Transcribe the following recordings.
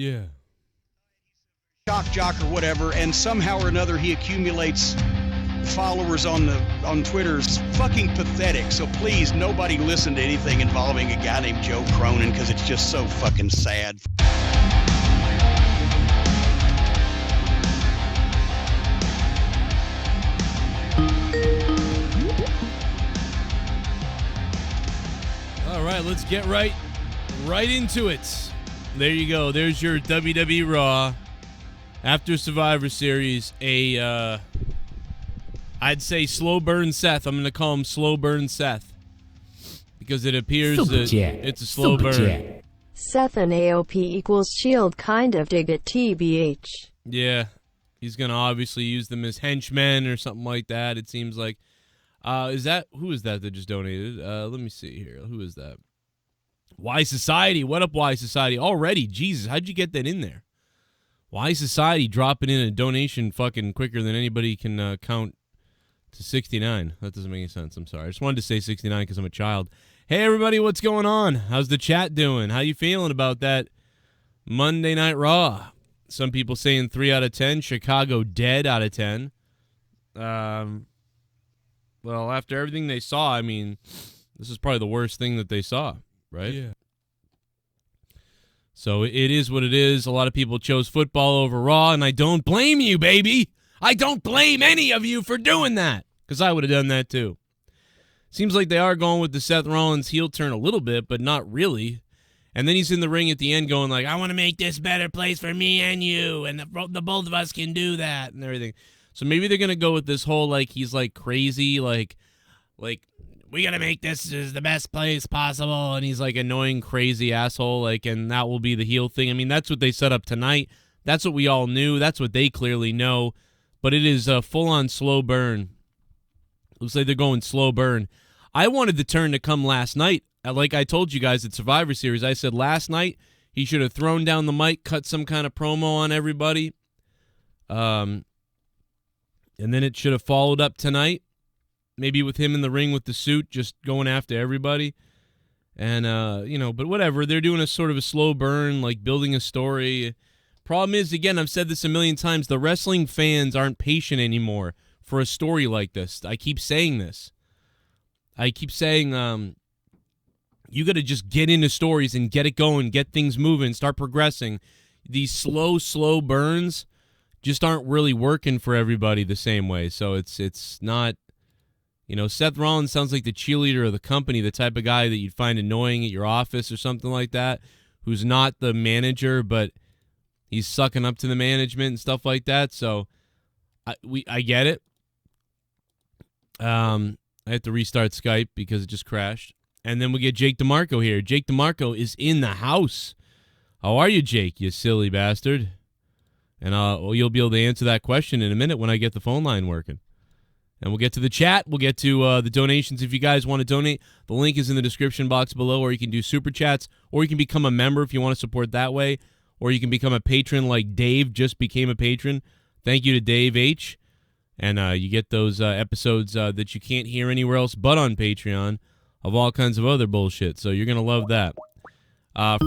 Yeah. Shock jock or whatever, and somehow or another he accumulates followers on Twitter. Is fucking pathetic. So please, nobody listen to anything involving a guy named Joe Cronin, because it's just so fucking sad. All right, let's get right into it. There you go. There's your WWE RAW after Survivor Series. I'd say slow burn Seth. I'm going to call him slow burn Seth because it appears that it's a slow burn. Seth and AOP equals shield, kind of dig it, TBH. Yeah, he's going to obviously use them as henchmen or something like that, it seems like. Who is that just donated? Let me see here. Who is that? Y Society. What up, Y Society? Already, Jesus, how'd you get that in there? Y Society dropping in a donation fucking quicker than anybody can count to 69. That doesn't make any sense. I'm sorry. I just wanted to say 69 because I'm a child. Hey, everybody, what's going on? How's the chat doing? How you feeling about that Monday Night Raw? Some people saying 3 out of 10. Chicago dead out of 10. Well, after everything they saw, I mean, this is probably the worst thing that they saw, right? Yeah. So it is what it is. A lot of people chose football over Raw, and I don't blame you, baby. I don't blame any of you for doing that, because I would have done that too. Seems like they are going with the Seth Rollins heel turn a little bit, but not really. And then he's in the ring at the end going like, I want to make this a better place for me and you, and the both of us can do that and everything. So maybe they're going to go with this whole, like, he's, like, crazy, like we got to make this as the best place possible, and he's, like, annoying, crazy asshole, like, and that will be the heel thing. I mean, that's what they set up tonight. That's what we all knew. That's what they clearly know. But it is a full-on slow burn. Looks like they're going slow burn. I wanted the turn to come last night. Like I told you guys at Survivor Series, I said last night he should have thrown down the mic, cut some kind of promo on everybody. And then it should have followed up tonight, maybe with him in the ring with the suit, just going after everybody. And, but whatever. They're doing a sort of a slow burn, like building a story. Problem is, again, I've said this a million times, the wrestling fans aren't patient anymore for a story like this. I keep saying this. I keep saying you got to just get into stories and get it going, get things moving, start progressing. These slow burns just aren't really working for everybody the same way. So it's not, Seth Rollins sounds like the cheerleader of the company, the type of guy that you'd find annoying at your office or something like that, who's not the manager, but he's sucking up to the management and stuff like that. So I get it. I have to restart Skype because it just crashed. And then we get Jake DeMarco here. Jake DeMarco is in the house. How are you, Jake, you silly bastard? And you'll be able to answer that question in a minute when I get the phone line working. And we'll get to the chat. We'll get to the donations. If you guys want to donate, the link is in the description box below, or you can do super chats, or you can become a member if you want to support that way, or you can become a patron like Dave just became a patron. Thank you to Dave H. And you get those episodes that you can't hear anywhere else but on Patreon of all kinds of other bullshit. So you're going to love that.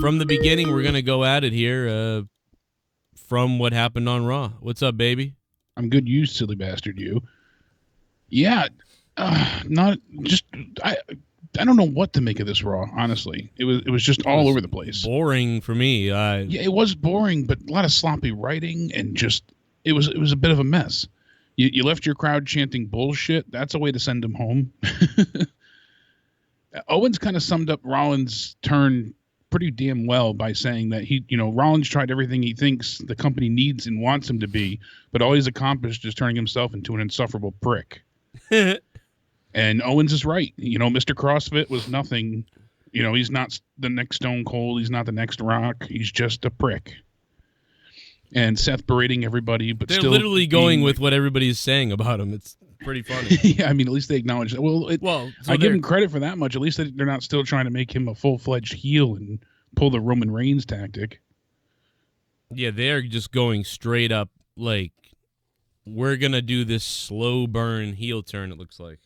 From the beginning, we're going to go at it here from what happened on Raw. What's up, baby? I'm good, you silly bastard, you. Yeah, not just... I don't know what to make of this Raw, honestly. It was just all over the place. Boring for me. Yeah, it was boring, but a lot of sloppy writing, and just... It was a bit of a mess. You left your crowd chanting bullshit. That's a way to send them home. Owens kind of summed up Rollins' turn pretty damn well by saying that Rollins tried everything he thinks the company needs and wants him to be, but all he's accomplished is turning himself into an insufferable prick. And Owens is right. Mr. CrossFit was nothing. He's not the next Stone Cold. He's not the next Rock. He's just a prick. And Seth berating everybody, but they're still literally going with what everybody's saying about him. It's pretty funny. Yeah, I mean, at least they acknowledge that. I give him credit for that much. At least they're not still trying to make him a full-fledged heel and pull the Roman Reigns tactic. Yeah, they're just going straight up, like, we're going to do this slow burn heel turn, it looks like.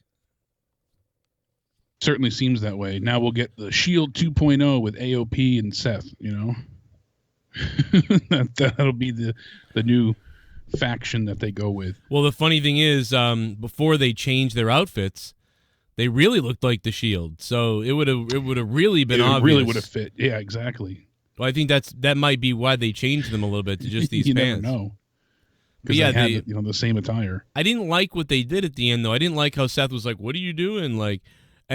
Certainly seems that way. Now we'll get the Shield 2.0 with AOP and Seth, That'll be the new faction that they go with. Well, the funny thing is, before they changed their outfits, they really looked like the Shield. So it would have really been obvious. It really would have fit. Yeah, exactly. Well, I think that might be why they changed them a little bit to just these you pants. Never know. Because they had the same attire. I didn't like what they did at the end, though. I didn't like how Seth was like, "What are you doing?" Like,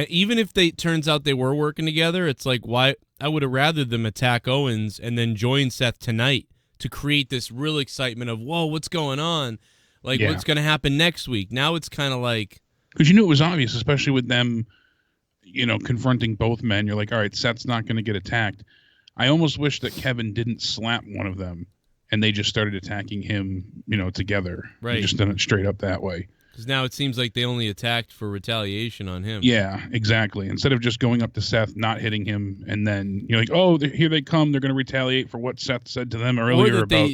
even if turns out they were working together, it's like, why? I would have rather them attack Owens and then join Seth tonight to create this real excitement of, whoa, what's going on? Like, what's going to happen next week? Now it's kind of like, because you knew it was obvious, especially with them, confronting both men. You're like, all right, Seth's not going to get attacked. I almost wish that Kevin didn't slap one of them and they just started attacking him, together. Right. They just done it straight up that way. Because now it seems like they only attacked for retaliation on him. Yeah, exactly. Instead of just going up to Seth, not hitting him, and then you're like, oh, here they come. They're going to retaliate for what Seth said to them earlier about,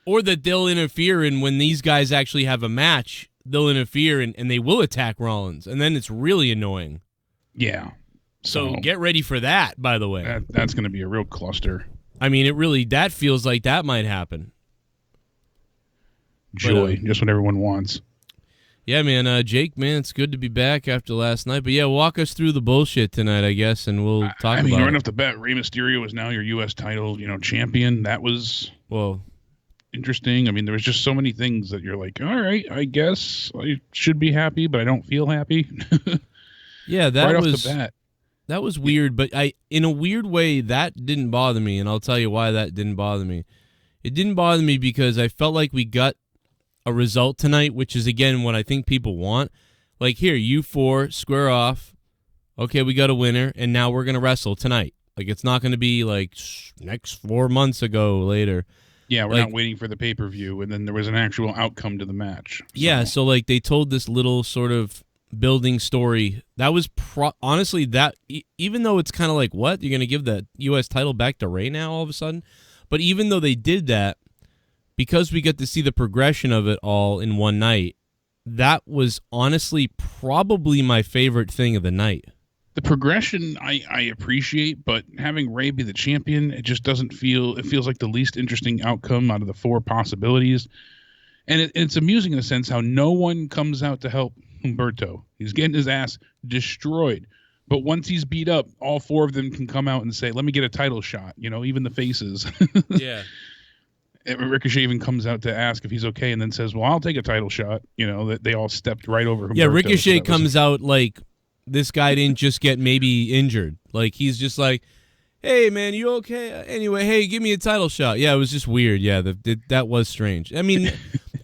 Or that they'll interfere, and when these guys actually have a match, they'll interfere, and they will attack Rollins. And then it's really annoying. Yeah. So get ready for that, by the way. That's going to be a real cluster. I mean, that feels like that might happen. Joy, just what everyone wants. Yeah, man. Jake, man, it's good to be back after last night. But yeah, walk us through the bullshit tonight, I guess, and we'll talk about it. Right off the bat, Rey Mysterio is now your U.S. title, champion. That was interesting. I mean, there was just so many things that you're like, all right, I guess I should be happy, but I don't feel happy. Yeah, that right was off the bat. That was weird, but in a weird way, that didn't bother me, and I'll tell you why that didn't bother me. It didn't bother me because I felt like we got a result tonight, which is, again, what I think people want. Like, here, you four, square off. Okay, we got a winner, and now we're going to wrestle tonight. Like, it's not going to be, like, next 4 months ago later. Yeah, we're not waiting for the pay-per-view, and then there was an actual outcome to the match. Yeah, so, like, they told this little sort of building story. That was honestly that, even though it's kind of like, what? You're going to give the U.S. title back to Rey now all of a sudden? But even though they did that, because we get to see the progression of it all in one night, that was honestly probably my favorite thing of the night. The progression I appreciate, but having Rey be the champion, it just doesn't feel, it feels like the least interesting outcome out of the 4 possibilities. And it's amusing in a sense how no one comes out to help Humberto. He's getting his ass destroyed. But once he's beat up, all 4 of them can come out and say, let me get a title shot, even the faces. Yeah. Ricochet even comes out to ask if he's okay and then says, well, I'll take a title shot. That they all stepped right over Humberto. Yeah, Ricochet comes out like this guy didn't just get maybe injured. Like, he's just like, hey, man, you okay? Anyway, hey, give me a title shot. Yeah, it was just weird. Yeah, that was strange. I mean,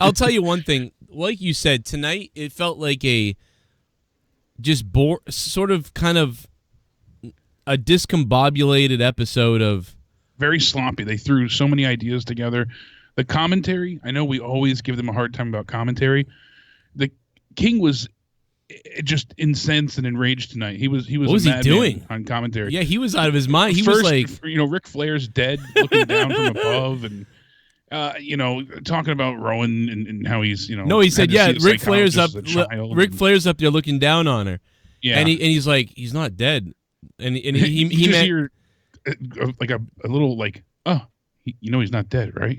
I'll tell you one thing. Like you said, tonight it felt like a just sort of kind of a discombobulated episode of... Very sloppy. They threw so many ideas together. The commentary, I know we always give them a hard time about commentary. The King was just incensed and enraged tonight. He was what was he doing on commentary? Yeah, he was out of his mind. He was like, Ric Flair's dead, looking down from above, and talking about Rowan and how he's No, he said, yeah, Ric Flair's up. Ric Flair's up there looking down on her. Yeah, and he's like, he's not dead, and he meant hear, like a little like, oh, he's not dead, right?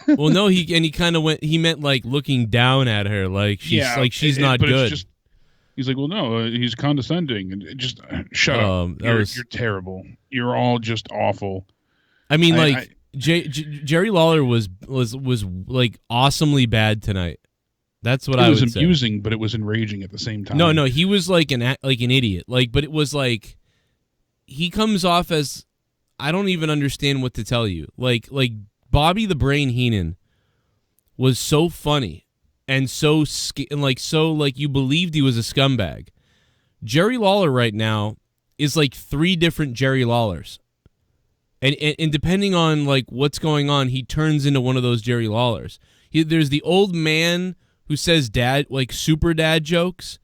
Well, no, he kind of went. He meant like looking down at her, like she's not good. He's like, well, no, he's condescending, and just shut up. You're terrible. You're all just awful. I mean, Jerry Lawler was like awesomely bad tonight. That's what I would say. It was amusing, but it was enraging at the same time. No, he was like an idiot. But it was like he comes off as, I don't even understand what to tell you. Like Bobby the Brain Heenan was so funny and so you believed he was a scumbag. Jerry Lawler right now is like 3 different Jerry Lawlers. And depending on like what's going on, he turns into one of those Jerry Lawlers. There's the old man who says super dad jokes,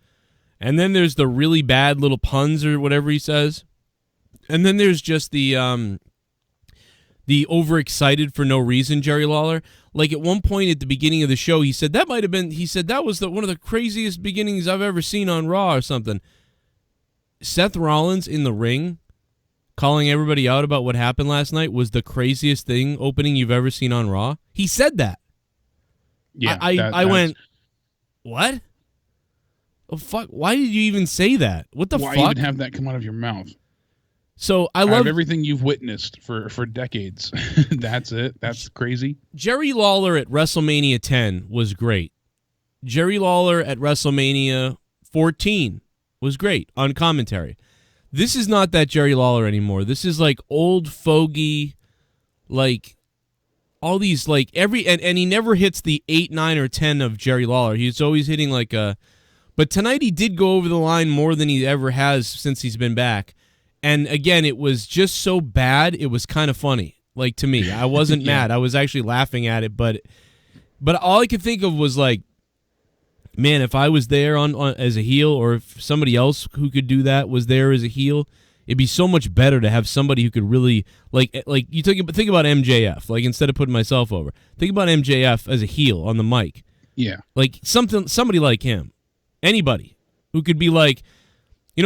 and then there's the really bad little puns or whatever he says, and then there's just the overexcited for no reason Jerry Lawler. Like at one point at the beginning of the show, he said that was one of the craziest beginnings I've ever seen on Raw or something. Seth Rollins in the ring calling everybody out about what happened last night was the craziest thing opening you've ever seen on Raw. He said that. Yeah, I went, what? Oh, fuck. Why did you even say that? What the fuck? Why even have that come out of your mouth? So I love love everything you've witnessed for decades. That's it. That's crazy. Jerry Lawler at WrestleMania 10 was great. Jerry Lawler at WrestleMania 14 was great on commentary. This is not that Jerry Lawler anymore. This is like old fogey, like all these like and he never hits the 8, 9, or 10 of Jerry Lawler. He's always hitting like a. But tonight he did go over the line more than he ever has since he's been back. And again, it was just so bad, it was kind of funny. Like, to me, I wasn't mad. I was actually laughing at it, but all I could think of was like, man, if I was there on as a heel, or if somebody else who could do that was there as a heel, it'd be so much better to have somebody who could really like you think about MJF. Like, instead of putting myself over, think about MJF as a heel on the mic. Yeah, like somebody like him, anybody who could be like,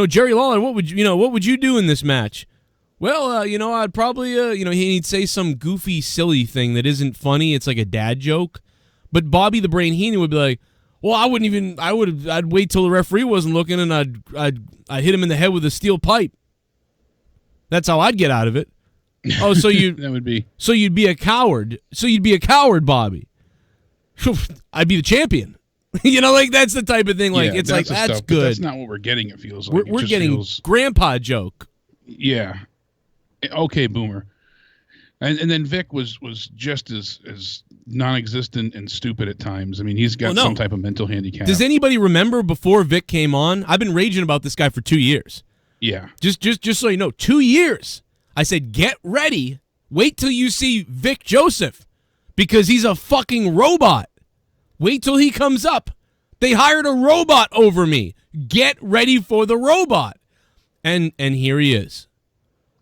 Jerry Lawler, what would you do in this match? Well, I'd probably, he'd say some goofy, silly thing that isn't funny. It's like a dad joke. But Bobby the Brain Heenan would be like, well, I'd wait till the referee wasn't looking, and I'd hit him in the head with a steel pipe. That's how I'd get out of it. Oh, so you that would be. So you'd be a coward. So you'd be a coward, Bobby. I'd be the champion. Like that's the type of thing. Like, it's like, that's stuff, good. That's not what we're getting. It feels like we're getting grandpa joke. Yeah. Okay, boomer. And then Vic was just as non-existent and stupid at times. I mean, he's got some type of mental handicap. Does anybody remember before Vic came on? I've been raging about this guy for 2 years. Yeah. Just so you know, 2 years. I said, get ready. Wait till you see Vic Joseph, because he's a fucking robot. Wait till he comes up. They hired a robot over me. Get ready for the robot. And here he is.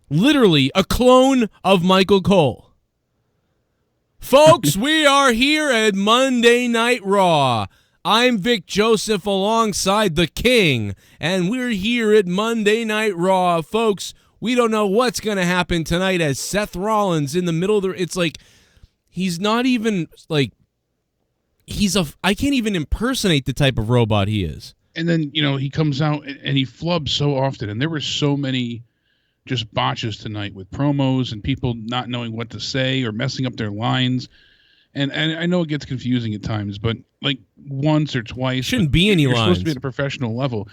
Literally a clone of Michael Cole. Folks, we are here at Monday Night Raw. I'm Vic Joseph alongside the King, and we're here at Monday Night Raw. Folks, we don't know what's going to happen tonight as Seth Rollins in the middle of the... It's like, he's not even, like... I can't even impersonate the type of robot he is. And then, he comes out and he flubs so often. And there were so many just botches tonight with promos and people not knowing what to say or messing up their lines. And I know it gets confusing at times, but like once or twice. Shouldn't be any lines. You're supposed to be at a professional level.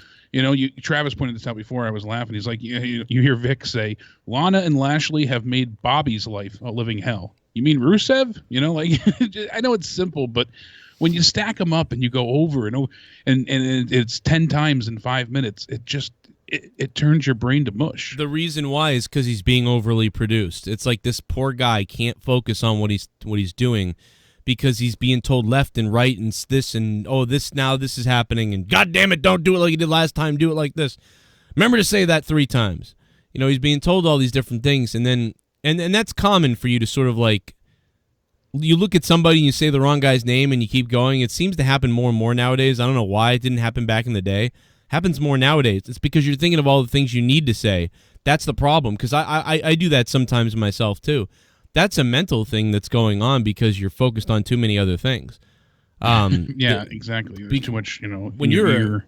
Travis pointed this out before. I was laughing. He's like, you hear Vic say, Lana and Lashley have made Bobby's life a living hell. You mean Rusev? I know it's simple, but when you stack them up and you go over and over, and it's 10 times in 5 minutes, it turns your brain to mush. The reason why is because he's being overly produced. It's like this poor guy can't focus on what he's doing because he's being told left and right and this and this is happening and God damn it, don't do it like you did last time. Do it like this. Remember to say that 3 times. He's being told all these different things, and then and that's common for you to sort of like. You look at somebody and you say the wrong guy's name and you keep going. It seems to happen more and more nowadays. I don't know why it didn't happen back in the day. It happens more nowadays. It's because you're thinking of all the things you need to say. That's the problem, because I do that sometimes myself too. That's a mental thing that's going on because you're focused on too many other things. Exactly. There's too much, when you're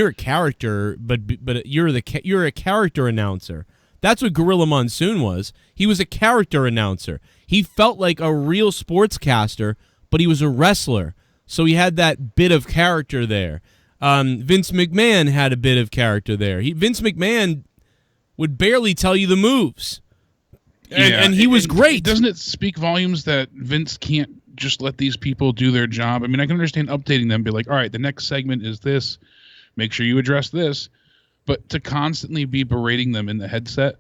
a character, but you're a character announcer. That's what Gorilla Monsoon was. He was a character announcer. He felt like a real sportscaster, but he was a wrestler. So he had that bit of character there. Vince McMahon had a bit of character there. Vince McMahon would barely tell you the moves. And he was great. Doesn't it speak volumes that Vince can't just let these people do their job? I mean, I can understand updating them, be like, all right, the next segment is this. Make sure you address this. But to constantly be berating them in the headset,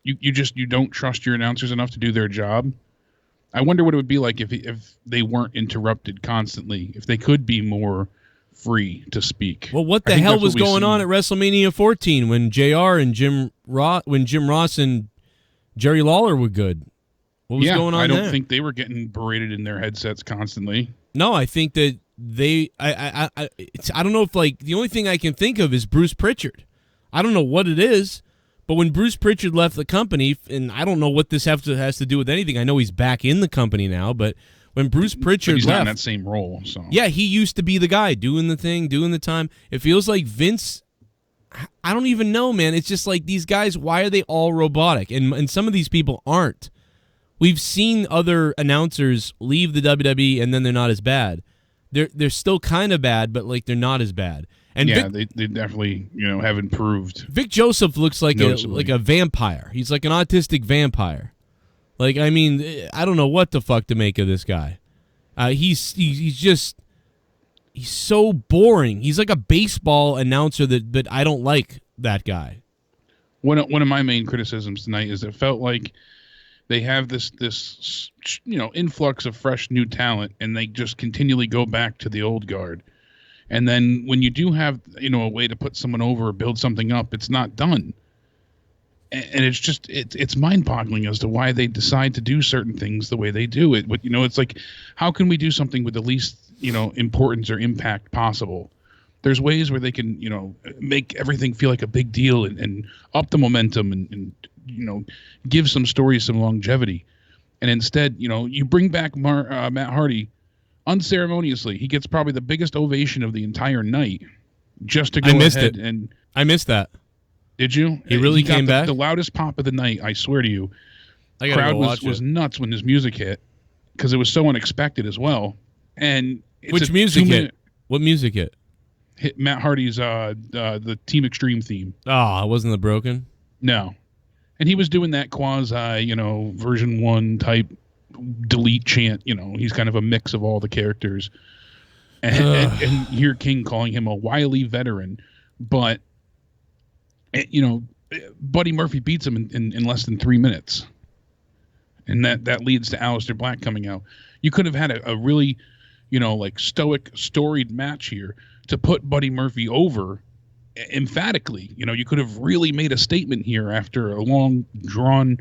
you don't trust your announcers enough to do their job. I wonder what it would be like if they weren't interrupted constantly, if they could be more free to speak. Well, what the hell was going on at WrestleMania 14 when JR and Jim Ross and Jerry Lawler were good? What was going on I don't there? think they were getting berated in their headsets constantly. No, I think that I don't know if, like, the only thing I can think of is Bruce Pritchard. I don't know what it is, but But when Bruce Pritchard left the company, and I don't know what this has to do with anything. I know he's back in the company now, but when Bruce Pritchard he's left, not in that same role. So yeah, he used to be the guy doing the thing, doing the time. It feels like Vince. I don't even know, man. It's just like these guys. Why are they all robotic? And some of these people aren't. We've seen other announcers leave the WWE and then they're not as bad. They're still kind of bad, but like they're not as bad. And yeah, they definitely have improved. Vic Joseph looks like a vampire. He's like an autistic vampire. Like, I mean, I don't know what the fuck to make of this guy. He's so boring. He's like a baseball announcer that I don't like that guy. One of my main criticisms tonight is it felt like they have this influx of fresh new talent, and they just continually go back to the old guard. And then when you do have a way to put someone over or build something up, it's not done. And it's just it's mind-boggling as to why they decide to do certain things the way they do it. But it's like, how can we do something with the least importance or impact possible? There's ways where they can make everything feel like a big deal and up the momentum and give some stories some longevity. And instead, you bring back Matt Hardy unceremoniously. He gets probably the biggest ovation of the entire night just to go ahead and I missed that. Did you? He really came back? The loudest pop of the night, I swear to you. The crowd was nuts when his music hit because it was so unexpected as well. And which music hit? What music hit? Hit Matt Hardy's the Team Extreme theme. Oh, it wasn't the Broken? No. And he was doing that quasi, version 1 type delete chant. He's kind of a mix of all the characters. And hear King calling him a wily veteran, but Buddy Murphy beats him in less than 3 minutes. And that leads to Aleister Black coming out. You could have had a really, stoic, storied match here to put Buddy Murphy over emphatically. You could have really made a statement here after a long, drawn,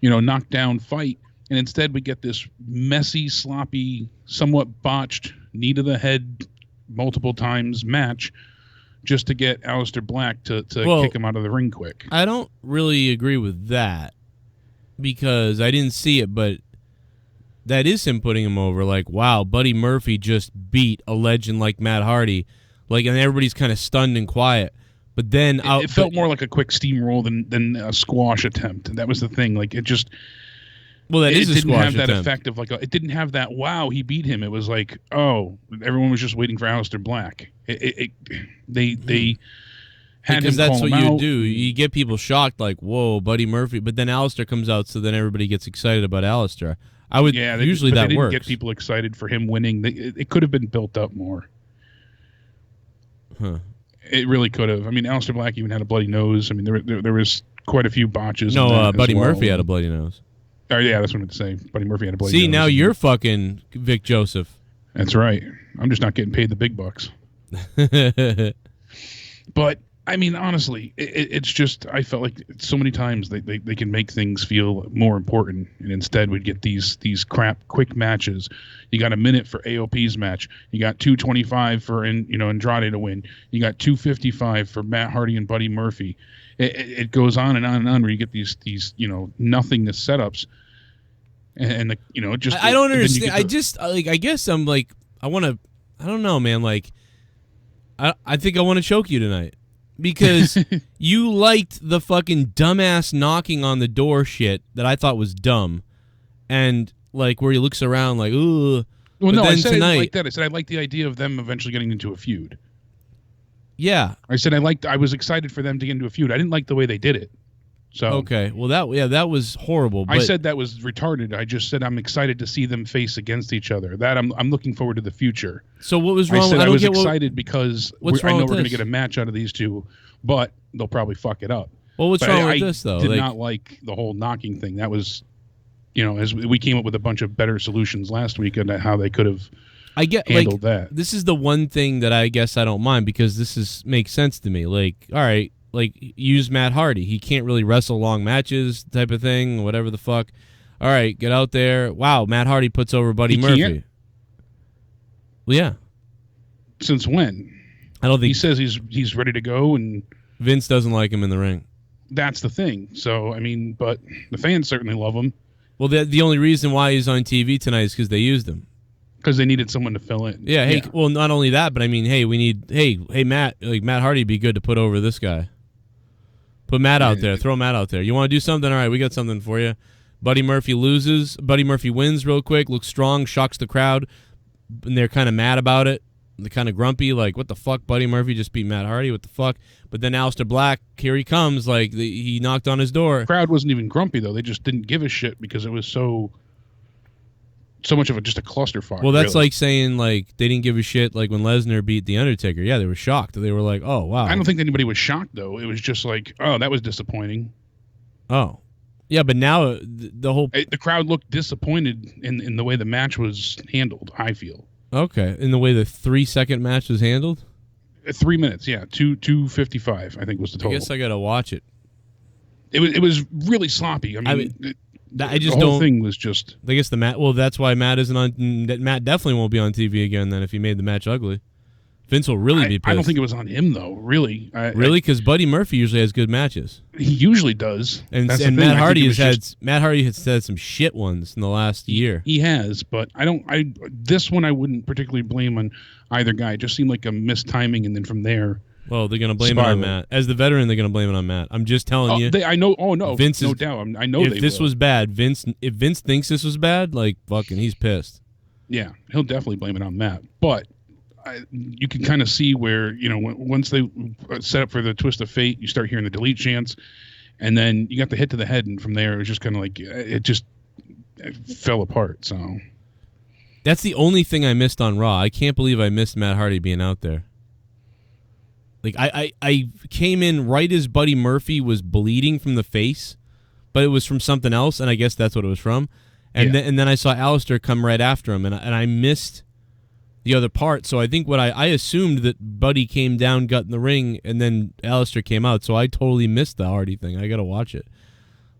knockdown fight. And instead we get this messy, sloppy, somewhat botched, knee to the head multiple times match just to get Aleister Black to kick him out of the ring quick. I don't really agree with that because I didn't see it, but that is him putting him over. Like, wow, Buddy Murphy just beat a legend like Matt Hardy. Like, and everybody's kind of stunned and quiet. But then it felt more like a quick steamroll than a squash attempt. That was the thing. Like, it just... Well, it didn't have that effect of it didn't have that, wow, he beat him. It was like, oh, everyone was just waiting for Aleister Black. They had because him that's call what him you out. do. You get people shocked, like, whoa, Buddy Murphy. But then Aleister comes out, so then everybody gets excited about Aleister. Usually that didn't works. Get people excited for him winning. It could have been built up more. Huh. It really could have. I mean, Aleister Black even had a bloody nose. I mean, there was quite a few botches. No, Buddy Murphy had a bloody nose. Oh, yeah, that's what I'm going to say. Buddy Murphy had a bloody nose. See, now you're fucking Vic Joseph. That's right. I'm just not getting paid the big bucks. But, I mean, honestly, it's just, I felt like so many times they can make things feel more important, and instead we'd get these crap quick matches. You got a minute for AOP's match. You got 2:25 for Andrade to win. You got 2:55 for Matt Hardy and Buddy Murphy. It goes on and on and on where you get these nothingness setups, and just I don't understand. I guess I'm like I don't know, man. Like I think I want to choke you tonight because you liked the fucking dumbass knocking on the door shit that I thought was dumb, and like where he looks around like ooh. Well, no, I said tonight, I didn't like that. I said I liked the idea of them eventually getting into a feud. Yeah, I said I was excited for them to get into a feud. I didn't like the way they did it. So okay, well that was horrible. But I said that was retarded. I just said I'm excited to see them face against each other. That I'm looking forward to the future. So what was wrong? I was excited because I know we're going to this? get a match out of these two, but they'll probably fuck it up. Well, what's wrong with this though? I did not like the whole knocking thing. That was, as we came up with a bunch of better solutions last week on how they could have. Handled that. This is the one thing that I guess I don't mind because this makes sense to me. Like, all right, like use Matt Hardy. He can't really wrestle long matches, type of thing, whatever the fuck. All right, get out there. Wow, Matt Hardy puts over Buddy Murphy. Can't? Well, yeah. Since when? I don't think he says he's ready to go, and Vince doesn't like him in the ring. that's the thing. So, I mean, but the fans certainly love him. Well, the only reason why he's on TV tonight is because they used him. Because they needed someone to fill in. Yeah, hey, well, not only that, but I mean, hey, we need, hey, Matt, like Matt Hardy would be good to put over this guy. Put Matt out there. Throw Matt out there. You want to do something? All right, we got something for you. Buddy Murphy loses. Buddy Murphy wins real quick, looks strong, shocks the crowd, and they're kind of mad about it. They're kind of grumpy, like, what the fuck? Buddy Murphy just beat Matt Hardy. What the fuck? But then Aleister Black, here he comes. Like, he knocked on his door. The crowd wasn't even grumpy, though. They just didn't give a shit because it was so much of just a clusterfuck. Well, that's like saying, like, they didn't give a shit, like, when Lesnar beat The Undertaker. Yeah, they were shocked. They were like, oh, wow. I don't think anybody was shocked, though. It was just like, oh, that was disappointing. Oh. Yeah, but now the whole... The crowd looked disappointed in the way the match was handled, I feel. Okay. In the way the 3-second match was handled? 3 minutes, yeah. 2:55, I think was the total. I guess I got to watch it. It was really sloppy. I just the whole thing was just... I guess the Matt... Well, that's why Matt isn't on... Matt definitely won't be on TV again then if he made the match ugly. Vince will really be pissed. I don't think it was on him, though, really. Really? Because Buddy Murphy usually has good matches. He usually does. And Matt Hardy has had some shit ones in the last year. He has, but this one I wouldn't particularly blame on either guy. It just seemed like a mistiming, and then from there... Well, they're going to blame it on Matt. As the veteran, they're going to blame it on Matt. I'm just telling you. I know. Oh, no. Vince no doubt. I know if this was bad, if Vince thinks this was bad, like, fucking, he's pissed. Yeah, he'll definitely blame it on Matt. But you can kind of see where, once they set up for the twist of fate, you start hearing the delete chants, and then you got the hit to the head, and from there, it was just kind of like, it fell apart, so. That's the only thing I missed on Raw. I can't believe I missed Matt Hardy being out there. Like, I came in right as Buddy Murphy was bleeding from the face, but it was from something else, and I guess that's what it was from. And then I saw Aleister come right after him, and I missed the other part. So I think I assumed that Buddy came down, got in the ring, and then Aleister came out. So I totally missed the Hardy thing. I got to watch it.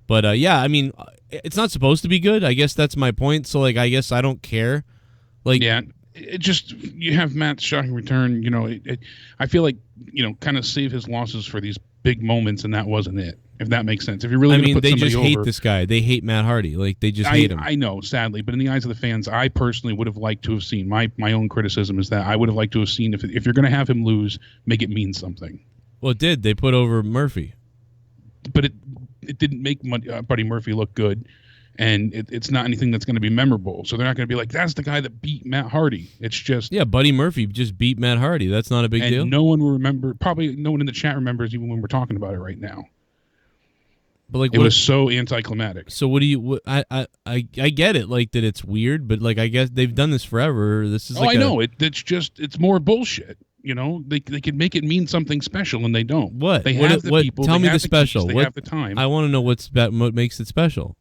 But, yeah, I mean, it's not supposed to be good. I guess that's my point. So, like, I guess I don't care. Like, yeah. It just, you have Matt's shocking return, I feel like, kind of save his losses for these big moments, and that wasn't it, if that makes sense. If you're really going to put somebody over... they just hate this guy. They hate Matt Hardy. Like, they just hate him. I know, sadly, but in the eyes of the fans, I personally would have liked to have seen, my own criticism is that I would have liked to have seen, if you're going to have him lose, make it mean something. Well, it did. They put over Murphy. But it didn't make Buddy Murphy look good. And it's not anything that's going to be memorable. So they're not going to be like, that's the guy that beat Matt Hardy. It's just... Yeah, Buddy Murphy just beat Matt Hardy. That's not a big deal. No one will remember... Probably no one in the chat remembers even when we're talking about it right now. But like, it was so anticlimactic. So what do you... I get it, like, that it's weird, but like, I guess they've done this forever. This is I know. It's more bullshit. They could make it mean something special, and they don't. What? They have the people. Tell me the special. They have the time. I want to know what makes it special.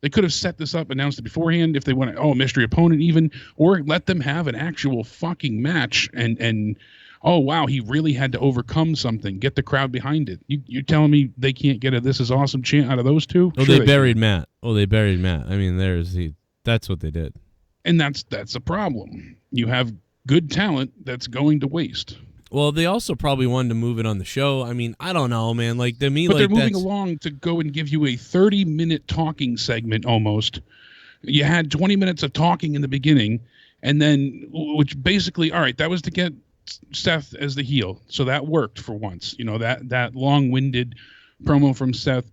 They could have set this up, announced it beforehand if they want to, mystery opponent even, or let them have an actual fucking match and oh, wow, he really had to overcome something, get the crowd behind it. You're telling me they can't get a "This is awesome" chant out of those two? Oh, sure they buried Matt. Oh, they buried Matt. I mean, that's what they did. And that's a problem. You have good talent that's going to waste. Well, they also probably wanted to move it on the show. I mean, I don't know, man. Like, to me, but they're moving along to go and give you a 30-minute talking segment almost. You had 20 minutes of talking in the beginning, and then, which basically, all right, that was to get Seth as the heel. So that worked for once. That long-winded promo from Seth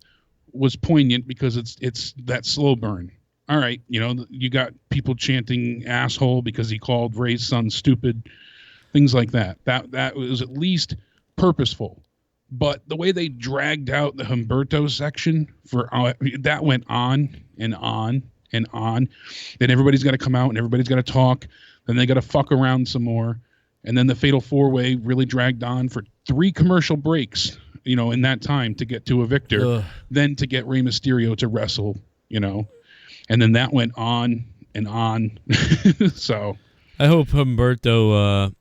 was poignant because it's that slow burn. All right, you got people chanting asshole because he called Ray's son stupid. Things like that. That was at least purposeful. But the way they dragged out the Humberto section that went on and on and on. Then everybody's got to come out and everybody's got to talk. Then they got to fuck around some more. And then the Fatal 4-Way really dragged on for 3 commercial breaks, in that time to get to a victor. Ugh. Then to get Rey Mysterio to wrestle, And then that went on and on. So I hope Humberto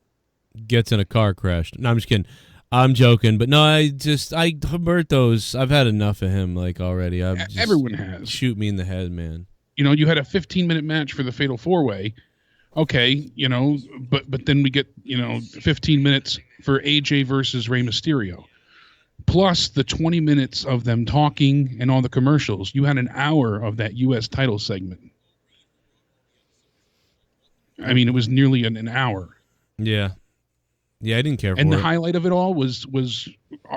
gets in a car crash. No, I'm just kidding. I'm joking, but no, Humberto's, I've had enough of him, like, already. Everyone has. Shoot me in the head, man. You had a 15-minute match for the Fatal 4-Way. Okay, but then we get, 15 minutes for AJ versus Rey Mysterio. plus the 20 minutes of them talking and all the commercials. You had an hour of that U.S. title segment. I mean, it was nearly an hour. Yeah. Yeah, I didn't care for it. And the highlight of it all was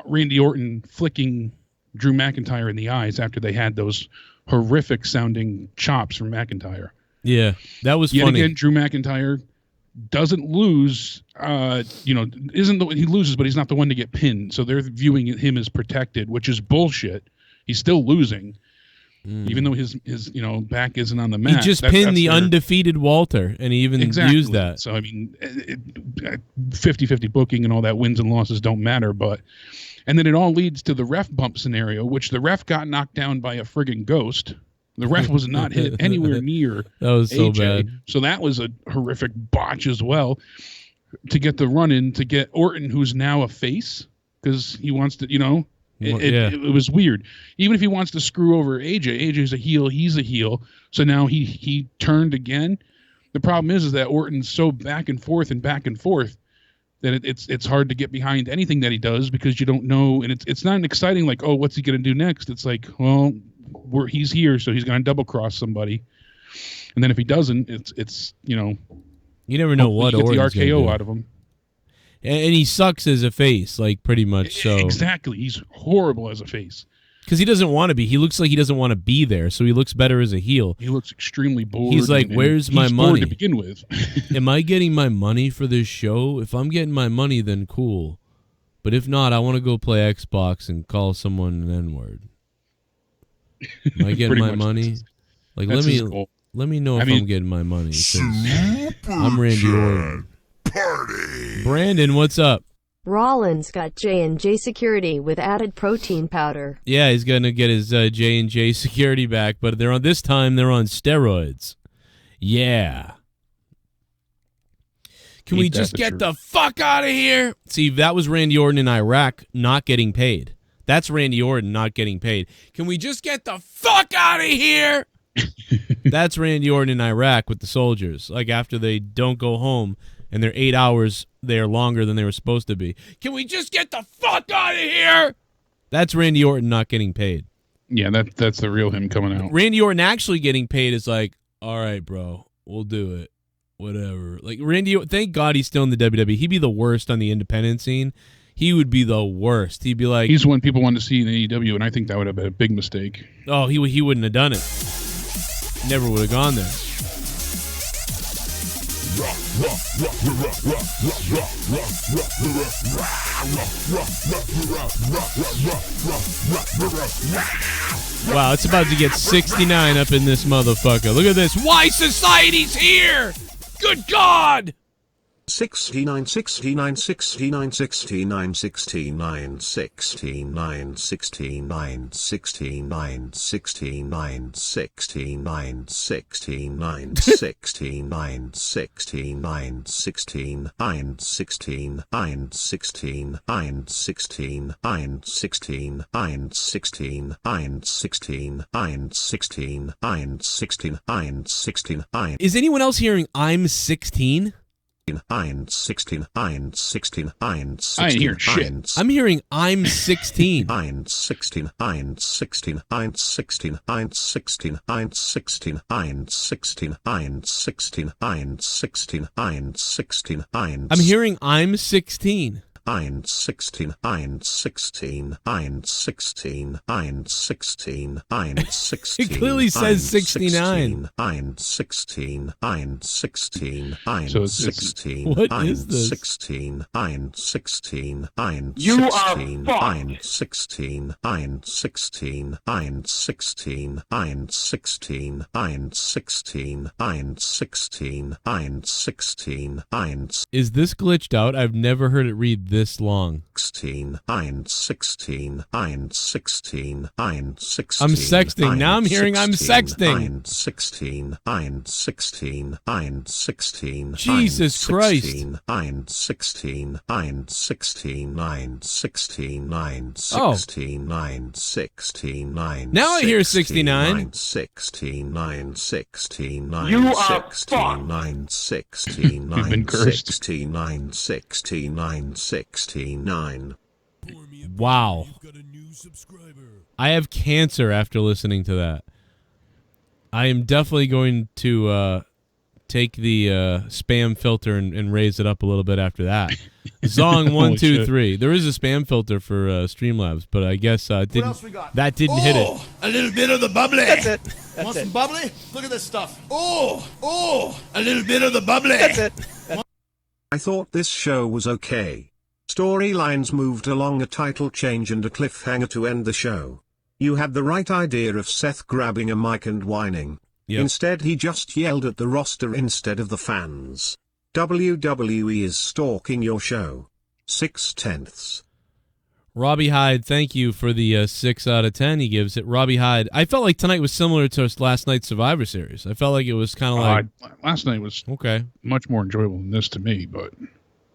Randy Orton flicking Drew McIntyre in the eyes after they had those horrific sounding chops from McIntyre. Yeah, that was Yet funny. Again, Drew McIntyre doesn't lose. He loses, but he's not the one to get pinned. So they're viewing him as protected, which is bullshit. He's still losing, even though his back isn't on the mat. He just pinned the undefeated Walter, and he even used that. So I mean, 50-50 booking and all that, wins and losses don't matter. But and then it all leads to the ref bump scenario, which the ref got knocked down by a friggin' ghost. The ref was not hit anywhere near that was so AJ, bad. So that was a horrific botch as well. To get the run-in, to get Orton, who's now a face, because he wants to, it was weird. Even if he wants to screw over AJ's a heel, he's a heel. So now he turned again. The problem is that Orton's so back and forth that it's hard to get behind anything that he does because you don't know, and it's not an exciting like, oh, what's he going to do next? It's like, well, he's here, so he's going to double cross somebody, and then if he doesn't, it's you never know what you get the Orton's gonna RKO do. out of him. And he sucks as a face, like pretty much. So exactly, he's horrible as a face because he doesn't want to be. He looks like he doesn't want to be there, so he looks better as a heel. He looks extremely bored. He's like, "Where's my he's money bored to begin with?" Am I getting my money for this show? If I'm getting my money, then cool. But if not, I want to go play Xbox and call someone an N-word. Am I getting my money? Like, let me know if I'm getting my money. I'm Randy Orton. Party. Brandon, what's up? Rollins got J&J security with added protein powder. Yeah, he's gonna get his J&J security back, but this time they're on steroids. Yeah. Can we just get the fuck out of here? See, that was Randy Orton in Iraq not getting paid. That's Randy Orton not getting paid. Can we just get the fuck out of here? That's Randy Orton in Iraq with the soldiers. Like after they don't go home and they're 8 hours there longer than they were supposed to be. Can we just get the fuck out of here? That's Randy Orton not getting paid. Yeah, that's the real him coming out. Randy Orton actually getting paid is like, all right, bro, we'll do it. Whatever. Like Randy, thank God he's still in the WWE. He'd be the worst on the independent scene. He would be the worst. He'd be like... He's one people wanted to see in AEW, and I think that would have been a big mistake. Oh, he wouldn't have done it. Never would have gone there. Wow, it's about to get 69 up in this motherfucker. Look at this. Why society's here? Good God! 69, 69, 69, 69, 69, 69, 69, 69, 69, 69, 69, 69, 69, 16, 9, 16, 9, 16, 9, 16, 9, 16, 9, 16, 9, 16, 9, 16, 9, 16, 9, 16, 9. Is anyone else hearing I'm 16? I'm 16. I'm 16. I'm 16. I ain't hearing shit. I'm hearing I'm 16. I'm 16. I'm 16. I'm 16. I'm 16. I'm 16. I'm 16. I'm 16. I'm 16. I'm 16. I'm hearing I'm 16. I'm 16. I'm 16. I'm 16. I'm 16. I'm 16. It clearly says 69. I'm 16. I'm 16. I'm So it's 16. What I'm is this? 16. I'm 16. I'm You are 16. fucked. I'm 16. I'm 16. I'm 16. I'm 16. I'm 16. I'm 16. I'm 16. I'm Is this glitched out? I've never heard it read this long. 16. I'm 16. I'm 16. I'm 16. I'm sexting. Now I'm hearing I'm sexting. I'm 16. I'm 16. I'm 16. Jesus Christ. I'm 16. I'm 16. I'm 16. I'm 16. Oh. 16. I'm 16. I'm Now I hear 69. I'm 16. I'm 16. I'm You are 16. fucked. I'm 16. You've been I'm cursed. 16. I'm 16. I'm 16. 9. Wow. I have cancer after listening to that. I am definitely going to take the spam filter and raise it up a little bit after that. Zong 123. There is a spam filter for Streamlabs, but I guess that didn't hit it. A little bit of the bubbly. That's it. Want some bubbly? Look at this stuff. Oh, a little bit of the bubbly. That's it. I thought this show was okay. Storylines moved along, a title change and a cliffhanger to end the show. You had the right idea of Seth grabbing a mic and whining. Yep. Instead he just yelled at the roster instead of the fans. WWE is stalking your show. 6/10. Robbie Hyde, thank you for the 6 out of 10 he gives it. Robbie Hyde, I felt like tonight was similar to last night's Survivor Series. I felt like it was kind of like... last night was okay, much more enjoyable than this to me, but...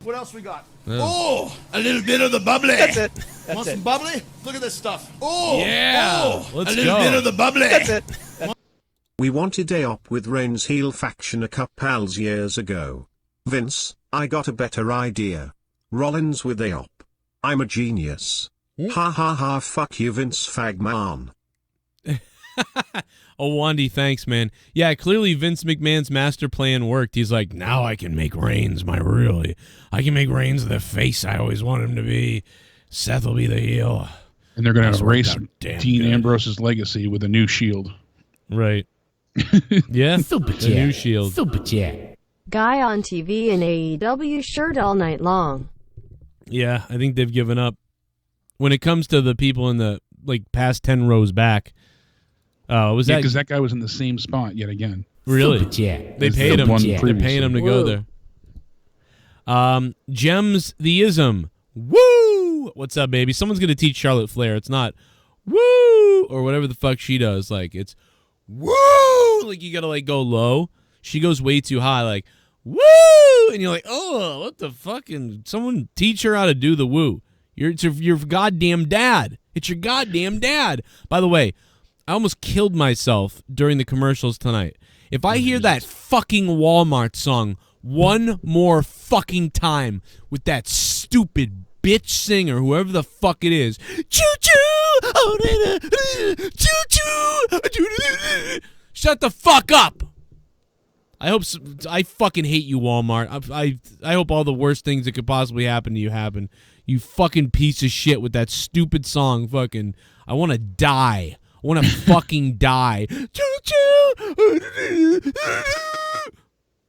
What else we got? Oh, a little bit of the bubbly. That's it. Want some bubbly? Look at this stuff. Oh, yeah. Let's a little go. bit of the bubbly. That's it. We wanted a op with Reigns' heel faction a couple pals years ago. Vince, I got a better idea. Rollins with a op. I'm a genius. Ha ha ha, fuck you Vince Fagman. Oh, Wandy, thanks, man. Yeah, clearly Vince McMahon's master plan worked. He's like, now I can make Reigns I can make Reigns the face I always want him to be. Seth will be the heel. And they're going to erase damn Dean good. Ambrose's legacy with a new Shield. Right. Yeah, Super the new Shield. Super chat. Guy on TV in AEW shirt all night long. Yeah, I think they've given up. When it comes to the people in the past 10 rows back, was that because that guy was in the same spot yet again. really? Super chat. They As paid the him. one They're previously. paying him to go Woo. there. Gems the ism. Woo! What's up, baby? Someone's gonna teach Charlotte Flair. It's not woo or whatever the fuck she does. Like it's woo. Like you gotta go low. She goes way too high. Like woo, and you're like, oh, what the fuck? And someone teach her how to do the woo. It's your goddamn dad. It's your goddamn dad. By the way, I almost killed myself during the commercials tonight. If I hear that fucking Walmart song one more fucking time with that stupid bitch singer, whoever the fuck it is, choo-choo, choo-choo, shut the fuck up. I fucking hate you, Walmart. I hope all the worst things that could possibly happen to you happen. You fucking piece of shit with that stupid song. Fucking, I want to die. I want to fucking die.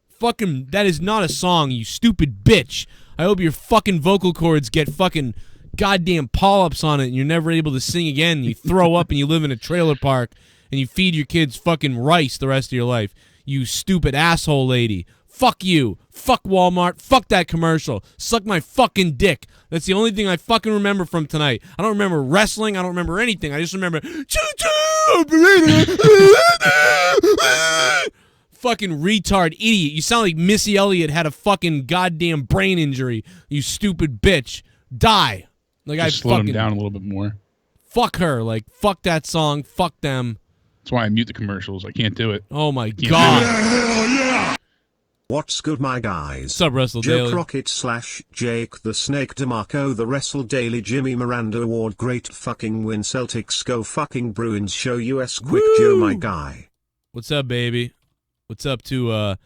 Fucking, that is not a song, you stupid bitch. I hope your fucking vocal cords get fucking goddamn polyps on it and you're never able to sing again. And you throw up and you live in a trailer park and you feed your kids fucking rice the rest of your life. You stupid asshole lady. Fuck you. Fuck Walmart. Fuck that commercial. Suck my fucking dick. That's the only thing I fucking remember from tonight. I don't remember wrestling. I don't remember anything. I just remember fucking retard idiot. You sound like Missy Elliott had a fucking goddamn brain injury. You stupid bitch. Die. Like Just slow him down a little bit more. Fuck her. Like fuck that song. Fuck them. That's why I mute the commercials. I can't do it. Oh my Can't god. What's good, my guys? What's up, Wrestle Joe Daily? Crockett / Jake the Snake DeMarco, the Wrestle Daily, Jimmy Miranda Award, great fucking win, Celtics go fucking Bruins, show US quick, Woo! Joe my guy. What's up, baby? What's up to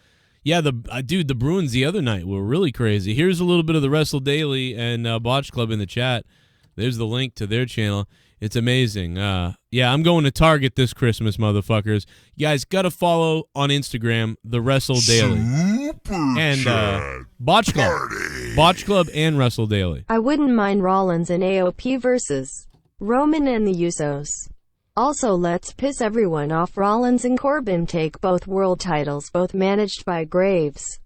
dude, the Bruins the other night were really crazy. Here's a little bit of the Wrestle Daily and Botch Club in the chat. There's the link to their channel. It's amazing. Yeah, I'm going to Target this Christmas, motherfuckers. You guys got to follow on Instagram, the Wrestle Daily. And Botch Club. Botch Club and Wrestle Daily. I wouldn't mind Rollins and AOP versus Roman and the Usos. Also, let's piss everyone off. Rollins and Corbin take both world titles, both managed by Graves.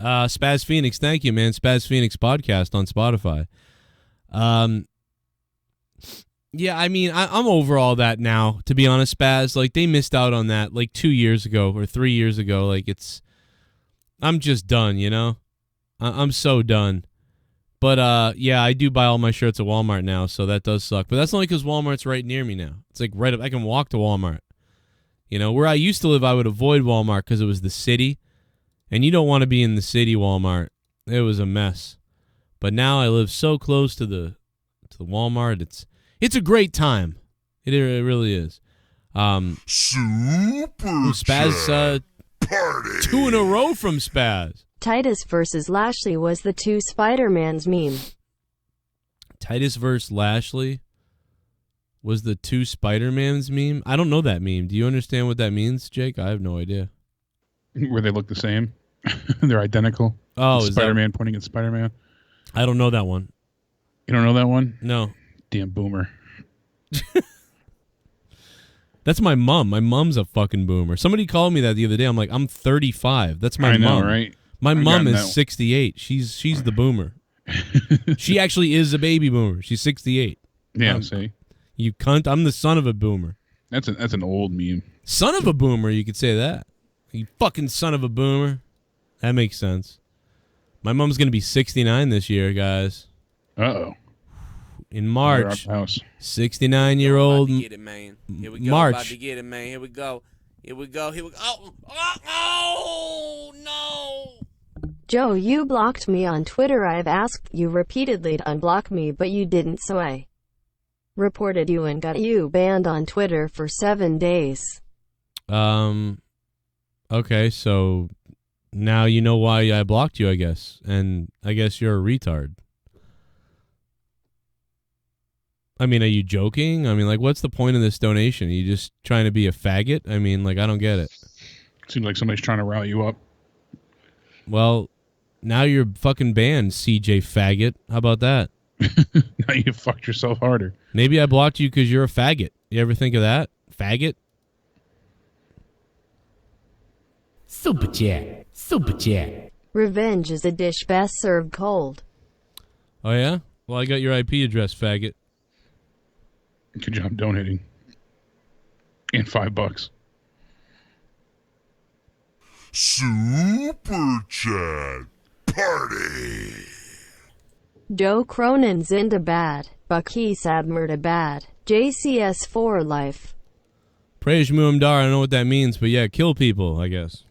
Spaz Phoenix, thank you, man. Spaz Phoenix podcast on Spotify. Yeah, I mean, I'm over all that now, to be honest, Spaz. Like, they missed out on that, 2 years ago or 3 years ago. Like, I'm just done, you know? I'm so done. But, yeah, I do buy all my shirts at Walmart now, so that does suck. But that's only because Walmart's right near me now. It's right up. I can walk to Walmart. You know, where I used to live, I would avoid Walmart because it was the city. And you don't want to be in the city Walmart. It was a mess. But now I live so close to the the Walmart. It's a great time. It really is. Spaz, Party. 2 in a row from Spaz. Titus versus Lashley was the 2 Spider-Mans meme. Titus versus Lashley was the 2 Spider-Mans meme. I don't know that meme. Do you understand what that means, Jake? I have no idea. Where they look the same. They're identical. Oh, Spider-Man pointing at Spider-Man. I don't know that one. You don't know that one? No. Damn boomer. That's my mom. My mom's a fucking boomer. Somebody called me that the other day. I'm like, I'm 35. That's my mom. Right? My mom is 68. She's the boomer. She actually is a baby boomer. She's 68. Yeah, see? You cunt. I'm the son of a boomer. That's an old meme. Son of a boomer, you could say that. You fucking son of a boomer. That makes sense. My mom's going to be 69 this year, guys. Uh-oh. In March. House. 69-year-old About to get it, man. Here we go. March. About to get it, man. Here we go. Here we go. Here we go. Oh, no. Joe, you blocked me on Twitter. I've asked you repeatedly to unblock me, but you didn't, so I reported you and got you banned on Twitter for 7 days. Okay, so now you know why I blocked you, I guess. And I guess you're a retard. I mean, are you joking? I mean, like, what's the point of this donation? Are you just trying to be a faggot? I mean, like, I don't get it. Seems like somebody's trying to rile you up. Well, now you're fucking banned, CJ faggot. How about that? Now you fucked yourself harder. Maybe I blocked you because you're a faggot. You ever think of that? Faggot? Super chat. Super chat. Revenge is a dish best served cold. Oh, yeah? Well, I got your IP address, faggot. Good job donating. And $5. Super Chat Party. Joe Cronin's into bad. Bucky Sabmurda bad. JCS for life. Praise Muamdar, I don't know what that means, but yeah, kill people, I guess.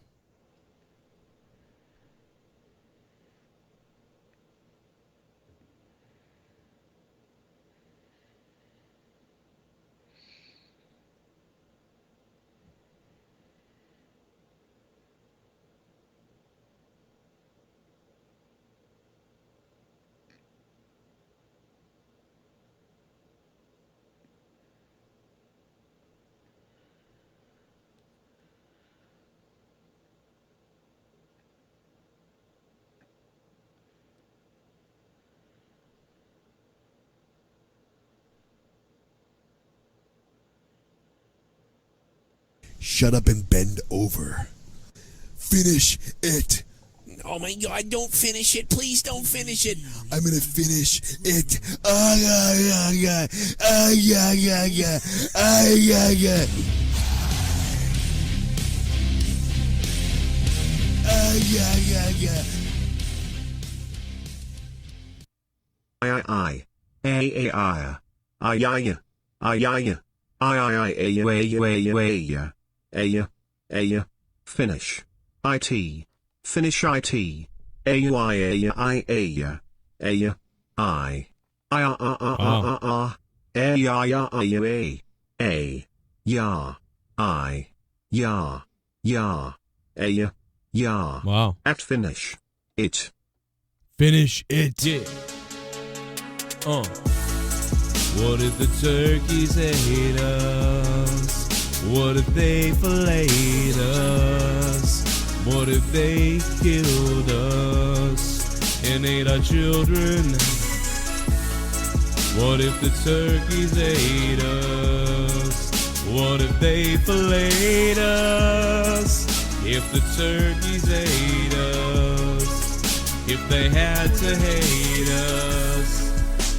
Shut up and bend over. Finish it. Oh, my God. Don't finish it. Please don't finish it. I'm gonna finish it. Ah, yeah, yeah, yeah. Ah, yeah, yeah, yeah. Ah, yeah, yeah. Ah, yeah, yeah, yeah. Finish. IT. Finish IT. Wow. At finish. It. Finish it. Yeah. What if the turkeys ate us? What if they filleted us? What if they killed us and ate our children? What if the turkeys ate us? What if they filleted us? If the turkeys ate us, if they had to hate us,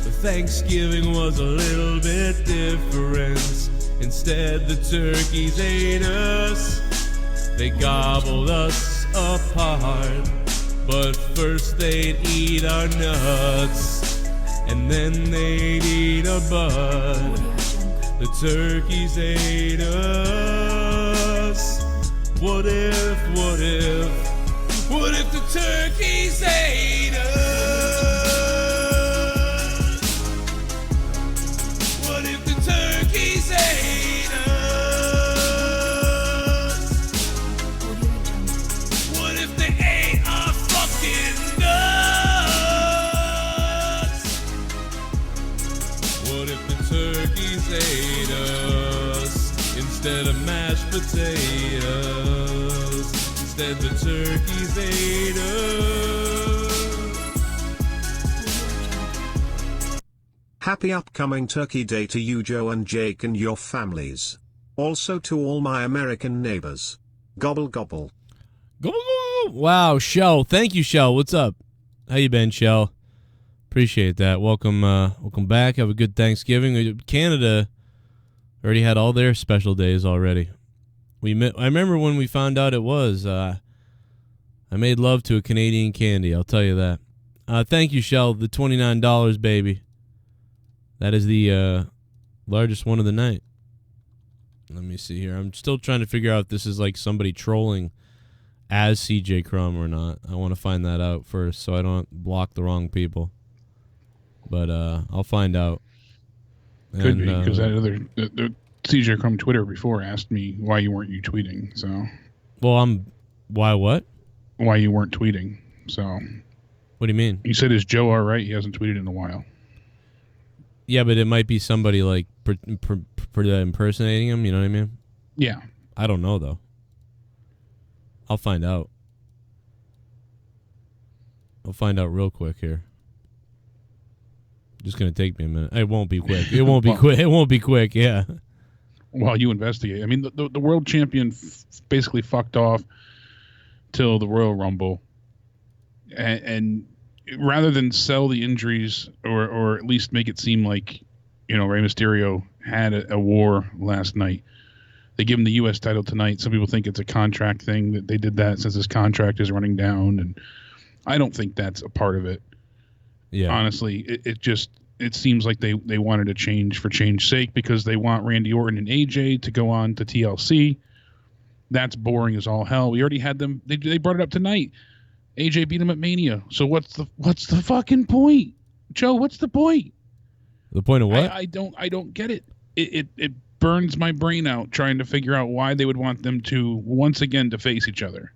but Thanksgiving was a little bit different. Instead, the turkeys ate us. They gobbled us apart, but first they'd eat our nuts, and then they'd eat our butt. The turkeys ate us. What if the turkeys ate us? potatoes. Instead the turkeys ate us. Happy upcoming Turkey Day to you, Joe and Jake, and your families. Also to all my American neighbors. Gobble gobble. Go, go, go. Wow, Shell. Thank you, Shell. What's up? How you been, Shell? Appreciate that. Welcome back. Have a good Thanksgiving. Canada already had all their special days already. I remember when we found out it was. I made love to a Canadian candy. I'll tell you that. Thank you, Shell. The $29, baby. That is the largest one of the night. Let me see here. I'm still trying to figure out if this is like somebody trolling as CJ Crumb or not. I want to find that out first so I don't block the wrong people. But I'll find out. Could be, because that other the CJ Crumb Twitter before asked me why you weren't tweeting. So, well, why what? Why you weren't tweeting? So, what do you mean? You said, is Joe all right? He hasn't tweeted in a while. Yeah, but it might be somebody like impersonating him. You know what I mean? Yeah. I don't know though. I'll find out. I'll find out real quick here. Just gonna take me a minute. It won't be quick. It won't be quick. It won't be quick. Yeah. While you investigate, I mean, the world champion basically fucked off till the Royal Rumble, and rather than sell the injuries or at least make it seem like, you know, Rey Mysterio had a war last night, they give him the U.S. title tonight. Some people think it's a contract thing that they did that since his contract is running down, and I don't think that's a part of it. Yeah, honestly, it seems like they wanted to change for change's sake because they want Randy Orton and AJ to go on to TLC. That's boring as all hell. We already had them. They brought it up tonight. AJ beat him at Mania. So what's the fucking point, Joe? What's the point? The point of what? I don't get it. It burns my brain out trying to figure out why they would want them to once again to face each other.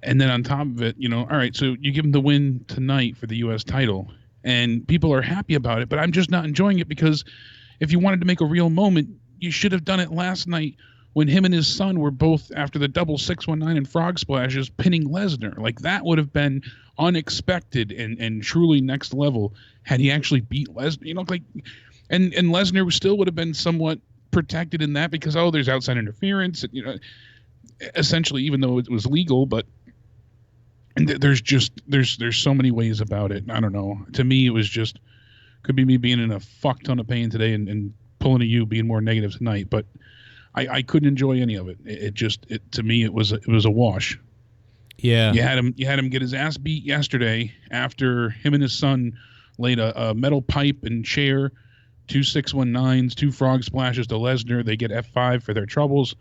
And then on top of it, you know, all right, so you give them the win tonight for the U.S. title, and people are happy about it, but I'm just not enjoying it because if you wanted to make a real moment, you should have done it last night when him and his son were both, after the double 619 and frog splashes, pinning Lesnar. Like, that would have been unexpected and truly next level had he actually beat Lesnar. You know, like, and Lesnar still would have been somewhat protected in that because, oh, there's outside interference, and, you know, essentially, even though it was legal, but and there's so many ways about it. I don't know. To me, it was just could be me being in a fuck ton of pain today and pulling a you being more negative tonight. But I couldn't enjoy any of it. It to me it was a wash. Yeah, you had him get his ass beat yesterday after him and his son laid a metal pipe and chair, 2 619s, 2 frog splashes to Lesnar. They get F5 for their troubles.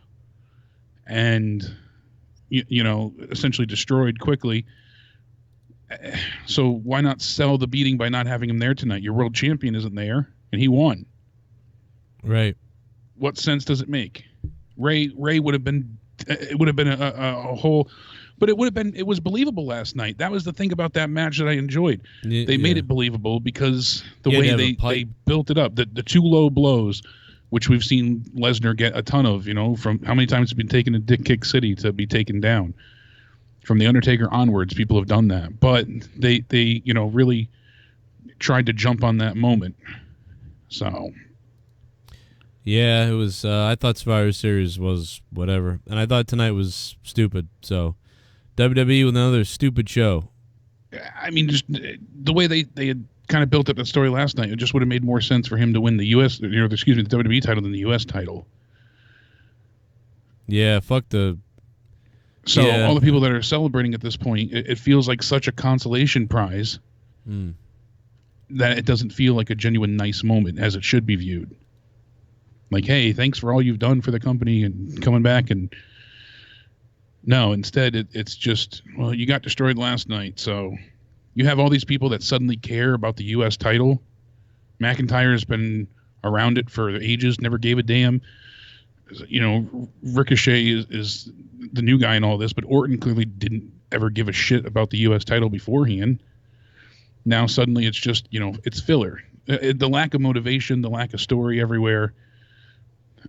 And, you know, essentially destroyed quickly. So why not sell the beating by not having him there tonight? Your world champion isn't there, and he won. Right. What sense does it make? Ray would have been. It would have been a whole, but it was believable last night. That was the thing about that match that I enjoyed. They made it believable because the way they built it up. The 2 low blows, which we've seen Lesnar get a ton of, you know, from how many times he's been taken to Dick Kick City to be taken down. From The Undertaker onwards, people have done that. But they you know, really tried to jump on that moment. So. Yeah, it was, I thought Survivor Series was whatever. And I thought tonight was stupid. So, WWE with another stupid show. I mean, just the way they had kind of built up that story last night, it just would have made more sense for him to win the U.S., the WWE title than the U.S. title. Yeah, fuck the... So all the people that are celebrating at this point, it feels like such a consolation prize that it doesn't feel like a genuine nice moment as it should be viewed. Like, hey, thanks for all you've done for the company and coming back. And no, instead it's just, well, you got destroyed last night, so... You have all these people that suddenly care about the U.S. title. McIntyre's been around it for ages, never gave a damn. You know, Ricochet is the new guy in all this, but Orton clearly didn't ever give a shit about the U.S. title beforehand. Now suddenly it's just, you know, it's filler. The lack of motivation, the lack of story everywhere.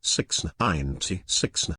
696